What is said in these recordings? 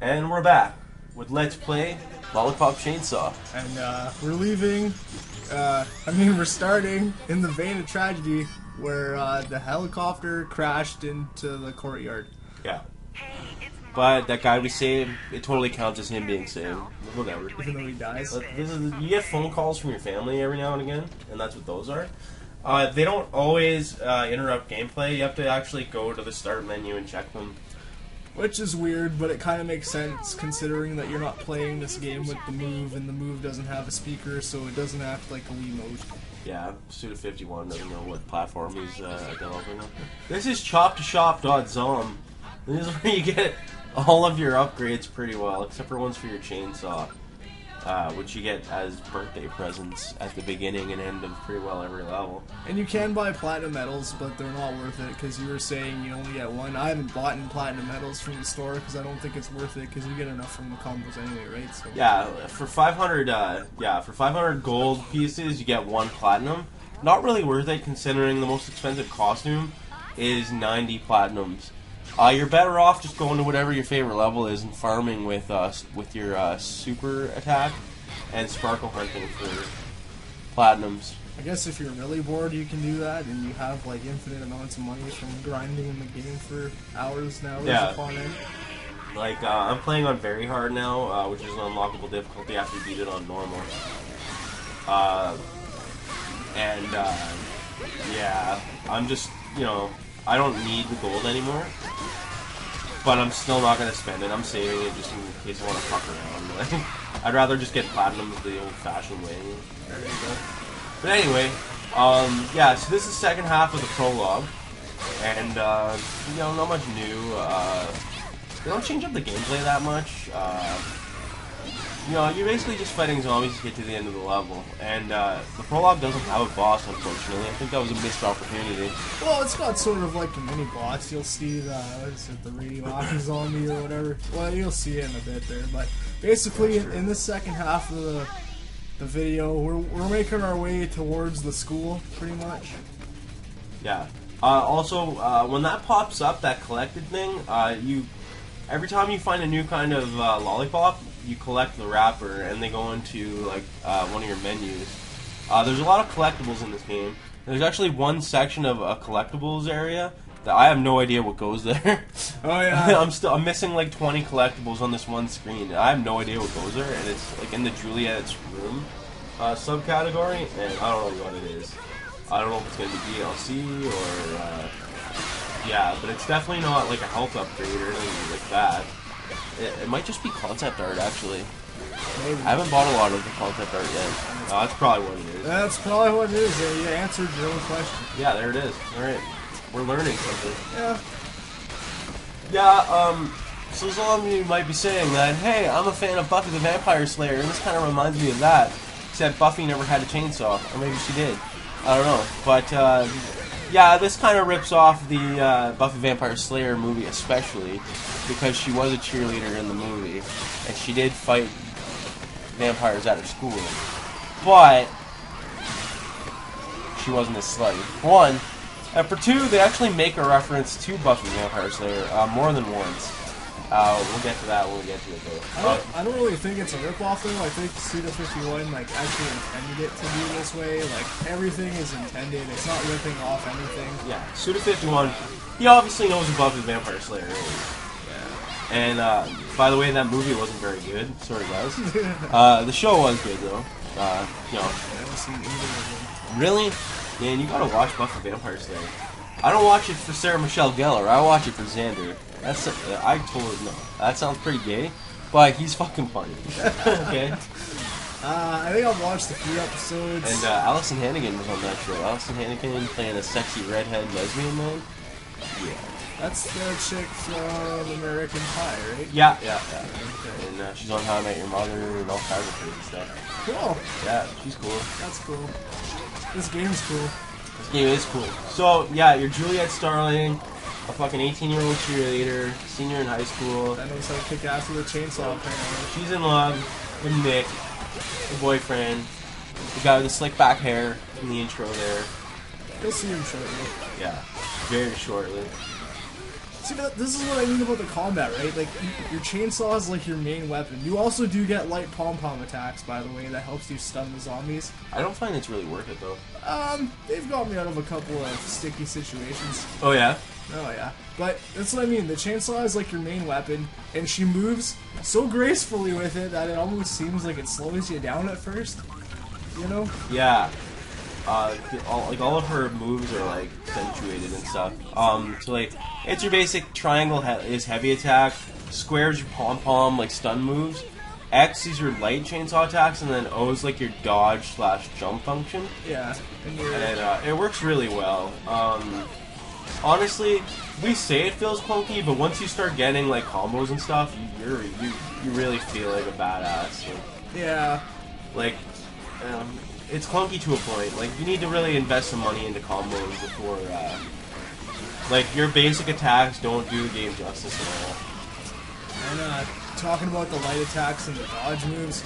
And we're back with Let's Play LolliPop Chainsaw. And we're leaving, we're starting in the vein of tragedy where the helicopter crashed into the courtyard. Yeah. But that guy we saved, it totally counts as him being saved. Whatever. Even though he dies. You get phone calls from your family every now and again, and that's what those are. They don't always interrupt gameplay. You have to actually go to the start menu and check them. Which is weird, but it kind of makes sense considering that you're not playing this game with the Move, and the Move doesn't have a speaker, so it doesn't act like a Wiimote. Yeah, Suda51 doesn't know what platform he's developing on. This is chop2shop.zom. This is where you get all of your upgrades pretty well, except for ones for your chainsaw, which you get as birthday presents at the beginning and end of pretty well every level. And you can buy platinum medals, but they're not worth it because you were saying you only get one. I haven't bought in platinum medals from the store because I don't think it's worth it because you get enough from the combos anyway, right? So. Yeah, for 500 gold pieces, you get one platinum. Not really worth it considering the most expensive costume is 90 platinums. You're better off just going to whatever your favorite level is and farming with your super attack and sparkle hunting for platinums. I guess if you're really bored, you can do that, and you have like infinite amounts of money from grinding in the game for hours and hours upon end. Like I'm playing on very hard now, which is an unlockable difficulty after you beat it on normal. Yeah, I'm just I don't need the gold anymore, but I'm still not going to spend it. I'm saving it just in case I want to fuck around. I'd rather just get platinum the old-fashioned way. There you go. But anyway, yeah, so this is the second half of the prologue, and, not much new. They don't change up the gameplay that much. You're basically just fighting zombies to get to the end of the level, and the prologue doesn't have a boss, unfortunately. I think that was a missed opportunity. Well, it's got sort of like a mini boss. You'll see the radioactive zombie or whatever. Well, you'll see it in a bit there, but basically in the second half of the video, we're making our way towards the school, pretty much. Yeah. Also, when that pops up, that collected thing, every time you find a new kind of lollipop, you collect the wrapper, and they go into like one of your menus. There's a lot of collectibles in this game. There's actually one section of a collectibles area that I have no idea what goes there. Oh yeah. I'm missing like 20 collectibles on this one screen. I have no idea what goes there, and it's like in the Juliet's room subcategory, and I don't know what it is. I don't know if it's gonna be DLC or yeah, but it's definitely not like a health upgrade or anything like that. It might just be concept art, actually. Maybe. I haven't bought a lot of the concept art yet. That's probably what it is. That's probably what it is. You answered your own question. Yeah, there it is. Alright. We're learning something. Yeah. Yeah, so some of you might be saying that, hey, I'm a fan of Buffy the Vampire Slayer, and this kind of reminds me of that. Except Buffy never had a chainsaw. Or maybe she did. I don't know. But, yeah, this kind of rips off the Buffy Vampire Slayer movie especially, because she was a cheerleader in the movie, and she did fight vampires at her school. But she wasn't a slave. One. And for two, they actually make a reference to Buffy Vampire Slayer more than once. We'll get to that when we get to it, though. I don't really think it's a ripoff, though. I think Suda51 actually intended it to be this way. Like, everything is intended. It's not ripping off anything. Yeah, Suda51, he obviously knows who Buffy the Vampire Slayer is. Yeah. And, by the way, that movie wasn't very good. Sort of was. The show was good, though. I haven't seen either of them. Really? Man, you gotta watch Buffy the Vampire Slayer. I don't watch it for Sarah Michelle Gellar. I watch it for Xander. I totally know. That sounds pretty gay, but he's fucking funny. Okay. I think I've watched a few episodes. And Allison Hannigan was on that show. Allison Hannigan playing a sexy redhead lesbian man. Yeah. That's the chick from American Pie, right? Yeah, yeah, yeah. Okay. And she's on How I Met Your Mother and all kinds of crazy stuff. Cool. Yeah, she's cool. That's cool. This game's cool. This game is cool. So, yeah, you're Juliet Starling, a fucking 18-year-old cheerleader, senior in high school. That knows how to kick ass with a chainsaw, apparently. She's in love with Nick, her boyfriend, the guy with the slick back hair in the intro there. You'll see him shortly. Yeah, very shortly. See, this is what I mean about the combat, right? Like, your chainsaw is like your main weapon. You also do get light pom-pom attacks, by the way, that helps you stun the zombies. I don't find it's really worth it, though. They've got me out of a couple of sticky situations. Oh, yeah? Oh, yeah. But that's what I mean. The chainsaw is like your main weapon, and she moves so gracefully with it that it almost seems like it slows you down at first. You know? Yeah. All of her moves are like accentuated and stuff. So like, it's your basic triangle is heavy attack, square is your pom pom like stun moves, X is your light chainsaw attacks, and then O is like your dodge / jump function. Yeah, and it works really well. Honestly, we say it feels clunky, but once you start getting like combos and stuff, you really feel like a badass. Like, yeah. Like. It's clunky to a point. Like, you need to really invest some money into combos before, like, your basic attacks don't do the game justice at all. And, talking about the light attacks and the dodge moves,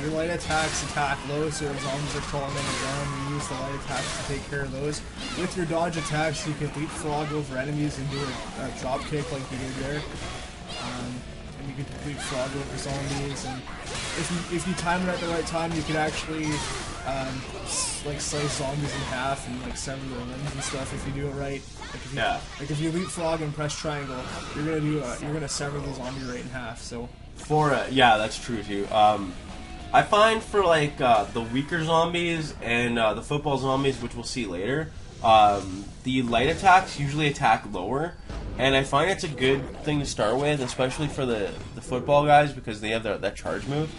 your light attacks attack low, so as zombies are crawling in the ground, you use the light attacks to take care of those. With your dodge attacks, you can leapfrog over enemies and do a drop kick like you did there. And you can leapfrog over zombies, and if you time it at the right time, you can actually like slice zombies in half and like sever their limbs and stuff if you do it right. Like if you leapfrog and press triangle, you're gonna sever the zombie right in half. So yeah, that's true too. I find for like the weaker zombies and the football zombies, which we'll see later, the light attacks usually attack lower. And I find it's a good thing to start with, especially for the football guys, because they have that charge move.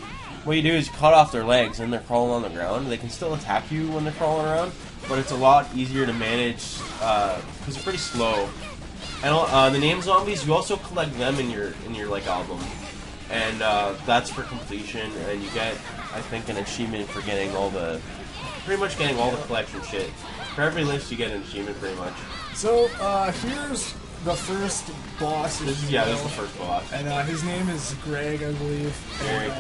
What you do is you cut off their legs and they're crawling on the ground. They can still attack you when they're crawling around, but it's a lot easier to manage because they're pretty slow. And the name zombies, you also collect them in your like album, and that's for completion. And you get, I think, an achievement for getting pretty much getting all the collection shit. For every list, you get an achievement, pretty much. So here's the first boss. This is the first boss. And his name is Greg, I believe. Gary.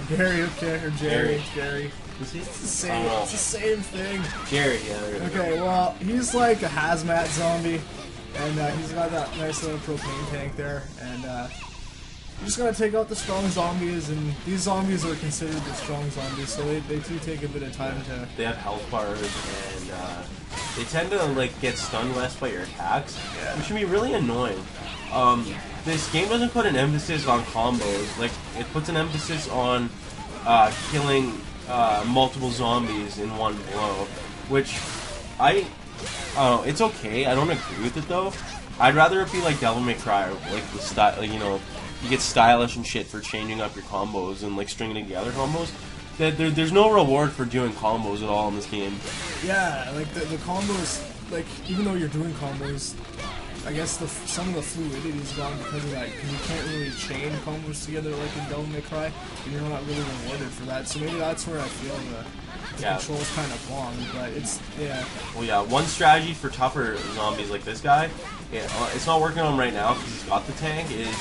Gary, okay, or Jerry. Gary. Is he? It's the same thing. Gary, yeah. Okay, well, he's like a hazmat zombie, and he's got that nice little propane tank there, and you just gotta take out the strong zombies, and these zombies are considered the strong zombies, so they do take a bit of time to... They have health bars, and they tend to like get stunned less by your attacks, which can be really annoying. This game doesn't put an emphasis on combos. Like, it puts an emphasis on killing multiple zombies in one blow, which I don't know, it's okay. I don't agree with it though. I'd rather it be like Devil May Cry, like the style, like, you know, you get stylish and shit for changing up your combos and like stringing together combos. There's no reward for doing combos at all in this game. Yeah, like the combos, like even though you're doing combos, I guess some of the fluidity is gone because of that, because you can't really chain combos together like in Devil May Cry, and you're not really rewarded for that. So maybe that's where I feel the control's kind of long, but it's, Well, yeah, one strategy for tougher zombies like this guy, it's not working on him right now because he's got the tank, is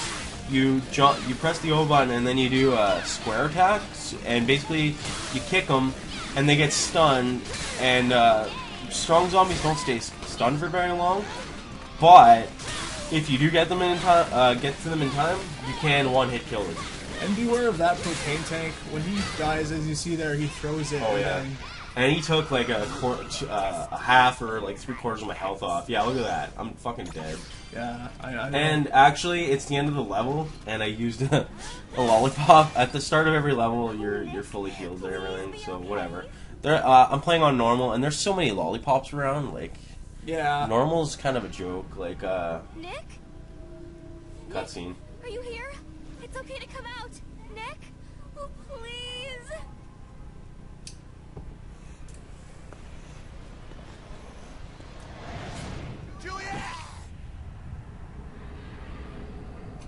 you press the O button and then you do a square attack, and basically you kick them and they get stunned, and strong zombies don't stay stunned for very long. But if you do get them in time, you can one-hit kill them. And beware of that propane tank. When he dies, as you see there, he throws it. Oh yeah. And he took like a half or like 3/4 of my health off. Yeah, look at that. I'm fucking dead. Yeah, I know. And actually, it's the end of the level, and I used a LolliPop. At the start of every level, you're fully healed and everything. So whatever. I'm playing on normal, and there's so many lollipops around. Like. Yeah. Normal's kind of a joke, like, Nick? cutscene. Are you here? It's okay to come out. Nick? Oh, please. Julia!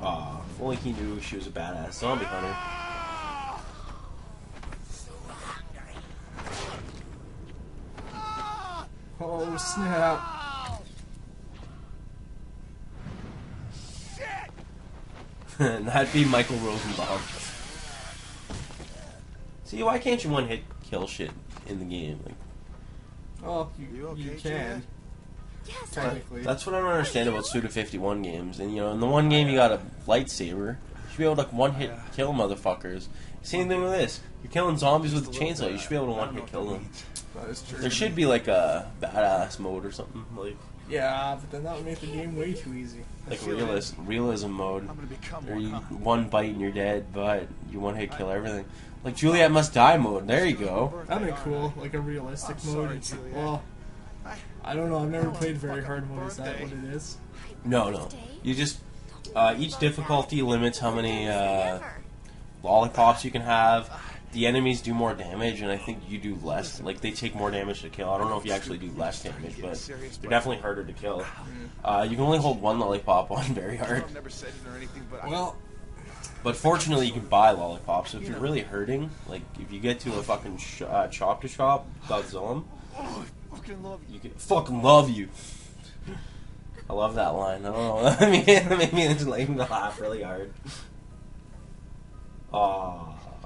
Aw, if only he knew she was a badass zombie hunter. Oh, snap. And that'd be Michael Rosenbaum. See, why can't you one-hit kill shit in the game? Like, Oh, you okay, can. Yes. technically. That's what I don't understand about Suda 51 games. And, you know, in the one game you got a lightsaber. You should be able to like, one-hit kill motherfuckers. Same thing with this. You're killing zombies with a chainsaw. You should be able to one-hit kill them. That is true. There should be like a badass mode or something. Yeah, but then that would make the game way too easy. Like realism mode. Or you one bite and you're dead, but you one-hit kill everything. Like Juliet Must Die mode. There you go. That'd be cool, like a realistic mode. Well, I don't know. I've never played very hard mode. Is that what it is? No. You just each difficulty limits how many lollipops you can have. The enemies do more damage, and I think you do less. Like they take more damage to kill. I don't know if you actually do less damage, but they're definitely harder to kill. You can only hold one lollipop on very hard. Well, but fortunately, you can buy lollipops. So if you're really hurting, like if you get to a fucking Chop to Shop, Godzilla, you can fucking love you. I love that line. I don't know. I mean, it made me just like laugh really hard.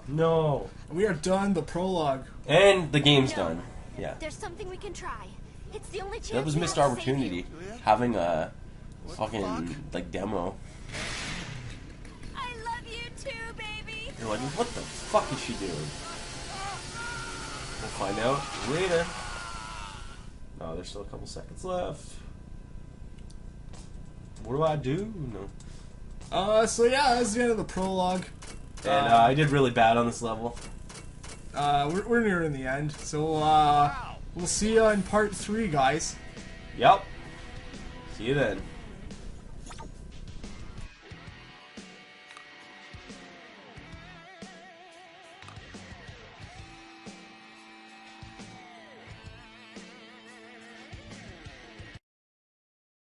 No. we are done. The prologue. And the game's done. Yeah. There's something we can try. It's the only chance. That was we missed have to save opportunity. you. Having a fucking like demo. I love you too, baby. You're like, what the fuck is she doing? We'll find out later. No, there's still a couple seconds left. What do I do? No. So yeah, that's the end of the prologue. And I did really bad on this level. We're nearing the end, so we'll see you in part 3, guys. Yep. See you then.